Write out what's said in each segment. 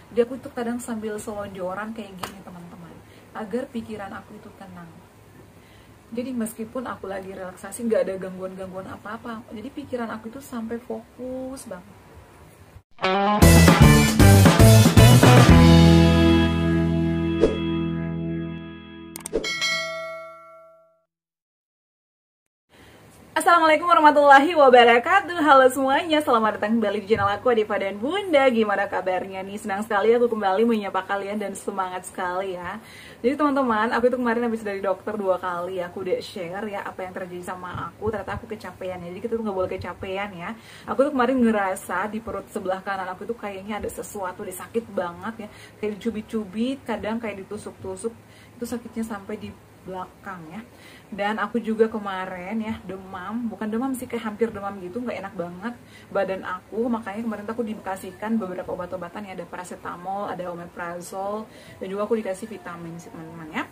Jadi aku itu kadang sambil selonjoran kayak gini teman-teman, agar pikiran aku itu tenang. Jadi meskipun aku lagi relaksasi, nggak ada gangguan-gangguan apa-apa, jadi pikiran aku itu sampai fokus banget. Assalamualaikum warahmatullahi wabarakatuh. Halo semuanya, selamat datang kembali di channel aku, Adifa dan Bunda. Gimana kabarnya nih? Senang sekali aku kembali menyapa kalian dan semangat sekali ya. Jadi teman-teman, aku itu kemarin habis dari dokter 2 kali. Aku udah share ya apa yang terjadi sama aku. Ternyata aku kecapean ya. Jadi kita tuh nggak boleh kecapean ya. Aku tuh kemarin ngerasa di perut sebelah kanan aku tuh kayaknya ada sesuatu, deh sakit banget ya. Kayak dicubit-cubit, kadang kayak ditusuk-tusuk. Itu sakitnya sampai di belakang ya. Dan aku juga kemarin ya demam, bukan demam sih, kayak hampir demam gitu, nggak enak banget badan aku. Makanya kemarin aku dikasihkan beberapa obat-obatan ya, ada paracetamol, ada omeprazole, dan juga aku dikasih vitamin sih teman-teman ya.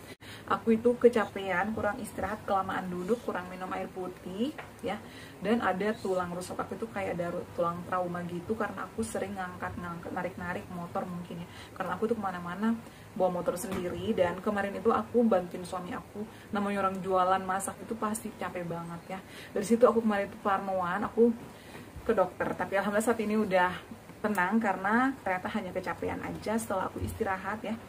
Aku itu kecapean, kurang istirahat, kelamaan duduk, kurang minum air putih ya. Dan ada tulang rusuk aku itu kayak ada tulang trauma gitu, karena aku sering ngangkat-ngangkat, narik-narik motor mungkin ya. Karena aku tuh kemana-mana bawa motor sendiri, dan kemarin itu aku bantuin suami aku, namanya orang jualan masak itu pasti capek banget ya. Dari situ aku kemarin itu parnoan, aku ke dokter, tapi alhamdulillah saat ini udah tenang karena ternyata hanya kecapean aja. Setelah aku istirahat ya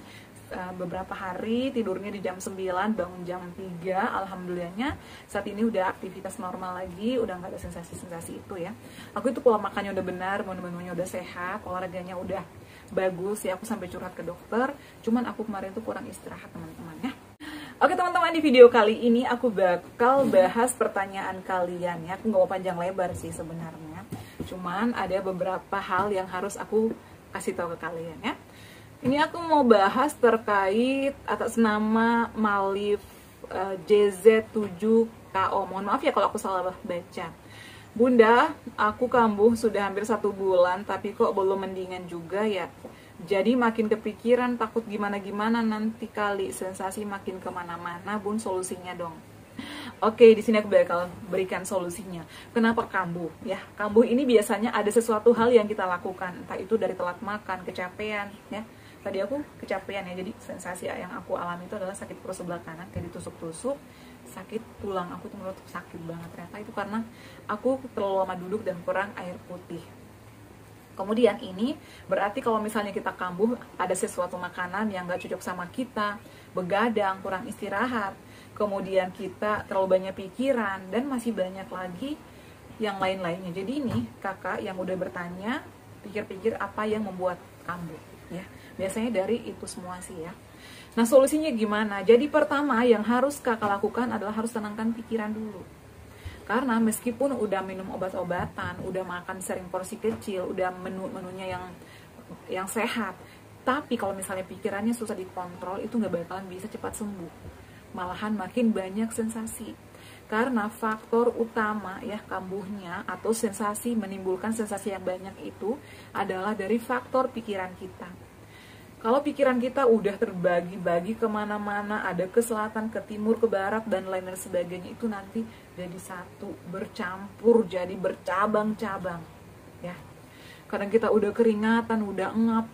beberapa hari, tidurnya di jam 9, bangun jam 3, alhamdulillahnya saat ini udah aktivitas normal lagi, udah nggak ada sensasi-sensasi itu ya. Aku itu pola makannya udah benar, menu-menunya udah sehat, olahraganya udah bagus ya. Aku sampai curhat ke dokter, cuman aku kemarin tuh kurang istirahat teman-teman ya. Oke teman-teman, di video kali ini aku bakal bahas pertanyaan kalian ya. Aku nggak mau panjang lebar sih sebenarnya, cuman ada beberapa hal yang harus aku kasih tahu ke kalian ya. Ini aku mau bahas terkait atas nama Malif JZ7KO. Mohon maaf ya kalau aku salah baca. Bunda, aku kambuh sudah hampir 1 bulan, tapi kok belum mendingan juga ya. Jadi makin kepikiran, takut gimana-gimana nanti kali, sensasi makin kemana-mana. Bun, solusinya dong. Oke, di sini aku bakal berikan solusinya. Kenapa kambuh? Ya, kambuh ini biasanya ada sesuatu hal yang kita lakukan, entah itu dari telat makan, kecapean, ya. Tadi aku kecapean ya, jadi sensasi yang aku alami itu adalah sakit perut sebelah kanan, kayak ditusuk-tusuk, sakit tulang aku tuh menurut sakit banget. Ternyata itu karena aku terlalu lama duduk dan kurang air putih. Kemudian ini berarti kalau misalnya kita kambuh, ada sesuatu makanan yang gak cocok sama kita, begadang, kurang istirahat, kemudian kita terlalu banyak pikiran, dan masih banyak lagi yang lain-lainnya. Jadi ini kakak yang udah bertanya, pikir-pikir apa yang membuat kambuh ya. Biasanya dari itu semua sih ya. Nah, solusinya gimana? Jadi pertama yang harus kakak lakukan adalah harus tenangkan pikiran dulu. Karena meskipun udah minum obat-obatan, udah makan sering porsi kecil, udah menu-menunya yang sehat, tapi kalau misalnya pikirannya susah dikontrol, itu nggak bakalan bisa cepat sembuh. Malahan makin banyak sensasi. Karena faktor utama ya kambuhnya atau sensasi, menimbulkan sensasi yang banyak itu adalah dari faktor pikiran kita. Kalau pikiran kita udah terbagi-bagi kemana-mana, ada ke selatan, ke timur, ke barat, dan lain-lain sebagainya, itu nanti jadi satu, bercampur, jadi bercabang-cabang ya. Kadang kita udah keringatan, udah engap,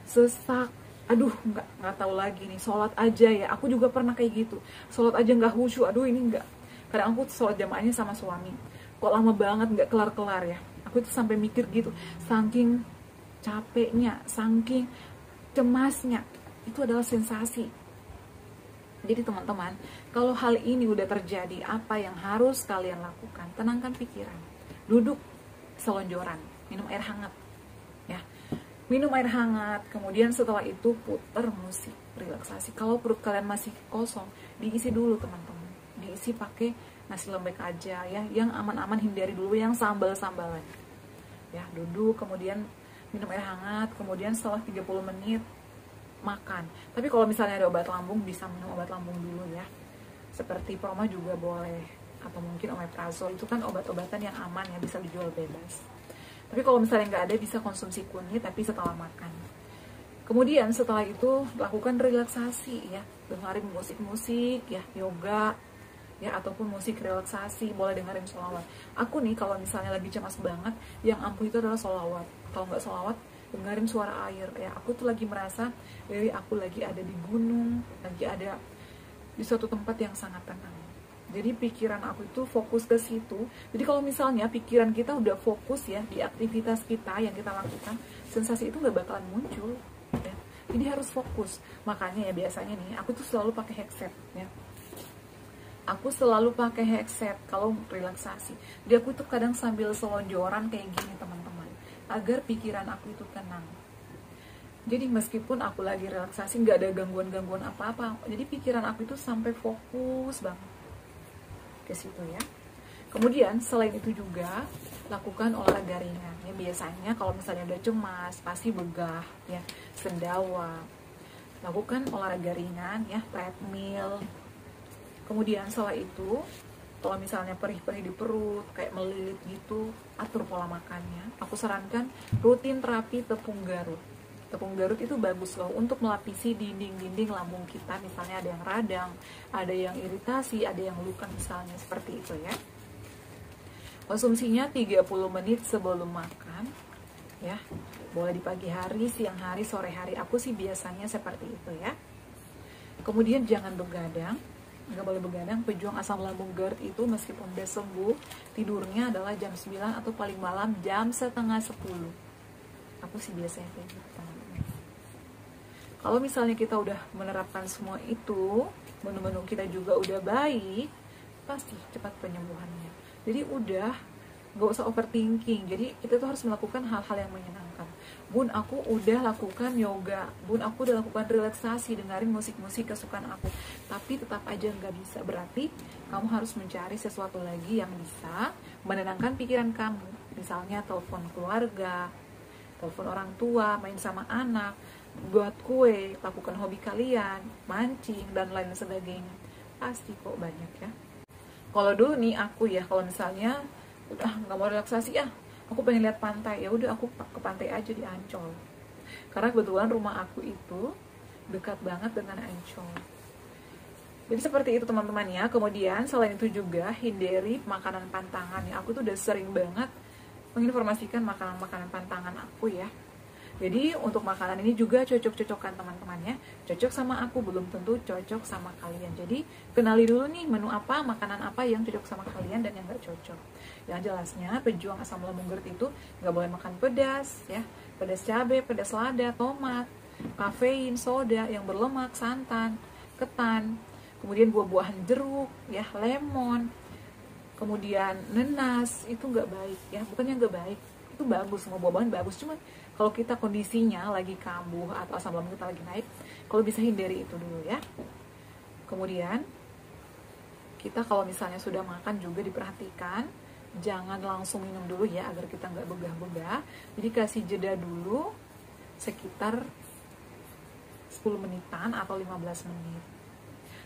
sesak, aduh nggak tahu lagi nih, sholat aja ya, aku juga pernah kayak gitu, sholat aja nggak khusyuk, aduh ini nggak. Kadang aku sholat jamaahnya sama suami, kok lama banget nggak kelar-kelar ya. Aku tuh sampai mikir gitu, saking capeknya, saking cemasnya, itu adalah sensasi. Jadi teman-teman, kalau hal ini udah terjadi, apa yang harus kalian lakukan? Tenangkan pikiran, duduk selonjoran, minum air hangat ya. Minum air hangat, kemudian setelah itu putar musik relaksasi. Kalau perut kalian masih kosong, diisi dulu teman-teman, diisi pakai nasi lembek aja ya, yang aman-aman, hindari dulu yang sambal-sambalan ya. Duduk, kemudian minum air hangat, kemudian setelah 30 menit makan. Tapi kalau misalnya ada obat lambung, bisa minum obat lambung dulu ya, seperti Proma juga boleh, atau mungkin omeprazole, itu kan obat-obatan yang aman ya, bisa dijual bebas. Tapi kalau misalnya nggak ada, bisa konsumsi kunyit tapi setelah makan. Kemudian setelah itu lakukan relaksasi ya, dengerin musik-musik ya, yoga ya, ataupun musik relaksasi, boleh dengerin sholawat. Aku nih kalau misalnya lagi cemas banget, yang ampuh itu adalah sholawat. Kalau nggak sholawat, dengerin suara air ya. Aku tuh lagi merasa dari aku lagi ada di gunung, lagi ada di suatu tempat yang sangat tenang. Jadi pikiran aku itu fokus ke situ. Jadi kalau misalnya pikiran kita udah fokus ya di aktivitas kita yang kita lakukan, sensasi itu nggak bakalan muncul ya. Jadi harus fokus. Makanya ya biasanya nih aku tuh selalu pakai headset ya. Aku selalu pakai headset kalau relaksasi. Jadi aku tuh kadang sambil selonjoran kayak gini teman-teman, agar pikiran aku itu tenang. Jadi meskipun aku lagi relaksasi nggak ada gangguan-gangguan apa-apa, jadi pikiran aku itu sampai fokus banget ke situ ya. Kemudian selain itu juga lakukan olahraga ringan ya. Biasanya kalau misalnya udah cemas pasti begah ya, sendawa. Lakukan olahraga ringan ya, treadmill. Kemudian setelah itu kalau misalnya perih-perih di perut kayak melilit gitu, atur pola makannya. Aku sarankan rutin terapi tepung Garut. Tepung Garut itu bagus loh untuk melapisi dinding-dinding lambung kita. Misalnya ada yang radang, ada yang iritasi, ada yang luka misalnya, seperti itu ya. Konsumsinya 30 menit sebelum makan ya. Boleh di pagi hari, siang hari, sore hari. Aku sih biasanya seperti itu ya. Kemudian jangan begadang. Nggak boleh begadang. Pejuang asam lambung GERD itu meskipun udah sembuh, tidurnya adalah jam 9 atau paling malam jam setengah 10. Aku sih biasanya kayak gitu. Kalau misalnya kita udah menerapkan semua itu, menu-menu kita juga udah baik, pasti cepat penyembuhannya. Jadi udah gak usah overthinking. Jadi kita tuh harus melakukan hal-hal yang menyenangkan. Bun, aku udah lakukan yoga. Bun, aku udah lakukan relaksasi, dengerin musik-musik kesukaan aku. Tapi tetap aja nggak bisa. Berarti kamu harus mencari sesuatu lagi yang bisa menenangkan pikiran kamu. Misalnya telepon keluarga, telepon orang tua, main sama anak, buat kue, lakukan hobi kalian, mancing, dan lain sebagainya. Pasti kok banyak ya. Kalau dulu nih aku ya, kalau misalnya udah nggak mau relaksasi aku pengen lihat pantai, ya udah aku ke pantai aja di Ancol. Karena kebetulan rumah aku itu dekat banget dengan Ancol. Jadi seperti itu teman-teman ya. Kemudian selain itu juga hindari makanan pantangan ya. Aku tuh udah sering banget menginformasikan makanan-makanan pantangan aku ya. Jadi untuk makanan ini juga cocok-cocokan teman-teman ya. Cocok sama aku, belum tentu cocok sama kalian. Jadi kenali dulu nih menu apa, makanan apa yang cocok sama kalian dan yang gak cocok. Yang jelasnya pejuang asam lambung GERD itu gak boleh makan pedas ya. Pedas cabai, pedas lada, tomat, kafein, soda yang berlemak, santan, ketan. Kemudian buah-buahan jeruk ya, lemon. Kemudian nenas, itu gak baik ya. Bukannya gak baik, itu bagus, semua buah-buahan bagus. Cuma kalau kita kondisinya lagi kambuh atau asam lambung kita lagi naik, kalau bisa hindari itu dulu ya. Kemudian kita kalau misalnya sudah makan juga diperhatikan, jangan langsung minum dulu ya agar kita nggak begah-begah. Jadi kasih jeda dulu sekitar 10 menitan atau 15 menit.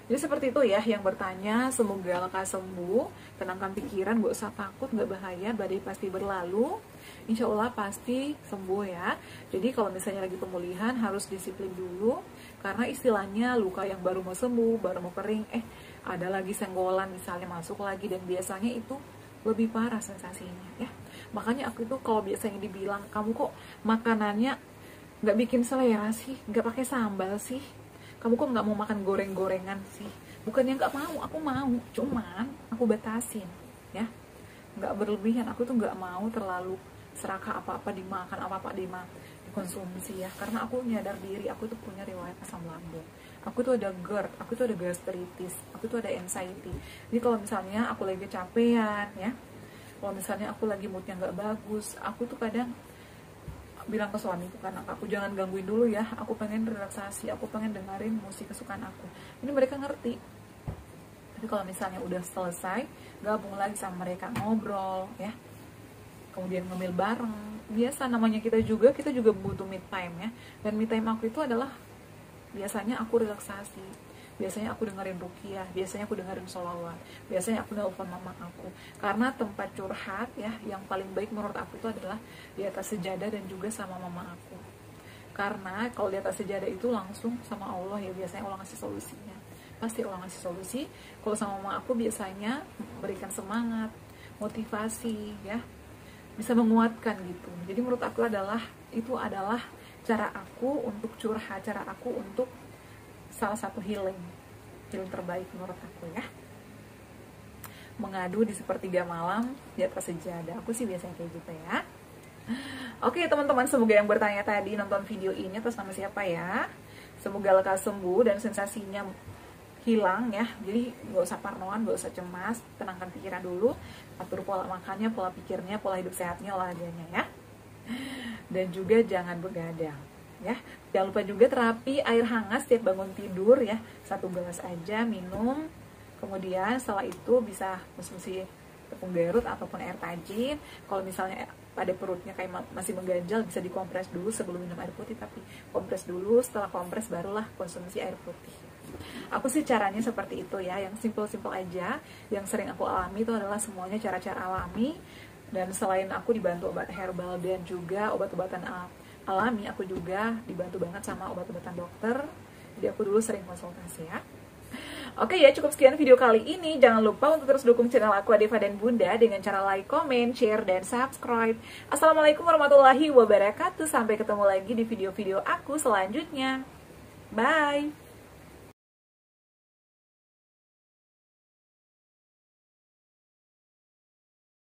Jadi seperti itu ya yang bertanya, semoga lekas sembuh, tenangkan pikiran, gak usah takut, gak bahaya, badai pasti berlalu, insya Allah pasti sembuh ya. Jadi kalau misalnya lagi pemulihan harus disiplin dulu, karena istilahnya luka yang baru mau sembuh, baru mau kering, ada lagi senggolan misalnya masuk lagi, dan biasanya itu lebih parah sensasinya ya. Makanya aku itu kalau biasanya dibilang, kamu kok makanannya gak bikin selera sih, gak pakai sambal sih, kamu kok nggak mau makan goreng-gorengan sih? Bukannya nggak mau, aku mau, cuman aku batasin ya, nggak berlebihan. Aku tuh nggak mau terlalu serakah apa-apa dimakan, apa-apa dikonsumsi ya, karena aku nyadar diri aku tuh punya riwayat asam lambung, aku tuh ada GERD, aku tuh ada gastritis, aku tuh ada anxiety. Jadi kalau misalnya aku lagi kecapean ya, kalau misalnya aku lagi moodnya nggak bagus, aku tuh kadang bilang ke suamiku, karena aku jangan gangguin dulu ya, aku pengen relaksasi, aku pengen dengerin musik kesukaan aku. Ini mereka ngerti. Tapi kalau misalnya udah selesai, gabung lagi sama mereka, ngobrol ya, kemudian ngemil bareng. Biasa namanya kita juga butuh me time ya. Dan me time aku itu adalah biasanya aku relaksasi, biasanya aku dengerin ruqyah, biasanya aku dengerin sholawat, biasanya aku nelfon mama aku. Karena tempat curhat ya yang paling baik menurut aku itu adalah di atas sejadah dan juga sama mama aku. Karena kalau di atas sejadah itu langsung sama Allah ya, biasanya Allah ngasih solusinya, pasti Allah ngasih solusi. Kalau sama mama aku biasanya berikan semangat, motivasi ya, bisa menguatkan gitu. Jadi menurut aku adalah Itu adalah cara aku untuk curhat, cara aku untuk salah satu healing terbaik menurut aku ya. Mengadu di sepertiga malam di atas sejadah. Aku sih biasanya kayak gitu ya. Oke teman-teman, semoga yang bertanya tadi nonton video ini atas nama siapa ya. Semoga lekas sembuh dan sensasinya hilang ya. Jadi gak usah parnoan, gak usah cemas, tenangkan pikiran dulu, atur pola makannya, pola pikirnya, pola hidup sehatnya, olahraganya ya. Dan juga jangan begadang ya. Jangan lupa juga terapi air hangat setiap bangun tidur ya, 1 gelas aja minum. Kemudian setelah itu bisa konsumsi tepung garut ataupun air tajin. Kalau misalnya pada perutnya kayak masih mengganjal, bisa dikompres dulu sebelum minum air putih, tapi kompres dulu, setelah kompres barulah konsumsi air putih. Aku sih caranya seperti itu ya, yang simple-simple aja. Yang sering aku alami itu adalah semuanya cara-cara alami. Dan selain aku dibantu obat herbal dan juga obat-obatan alami, aku juga dibantu banget sama obat-obatan dokter. Jadi aku dulu sering konsultasi ya. Oke ya, cukup sekian video kali ini. Jangan lupa untuk terus dukung channel aku Adeva dan Bunda dengan cara like, comment, share, dan subscribe. Assalamualaikum warahmatullahi wabarakatuh. Sampai ketemu lagi di video-video aku selanjutnya. Bye!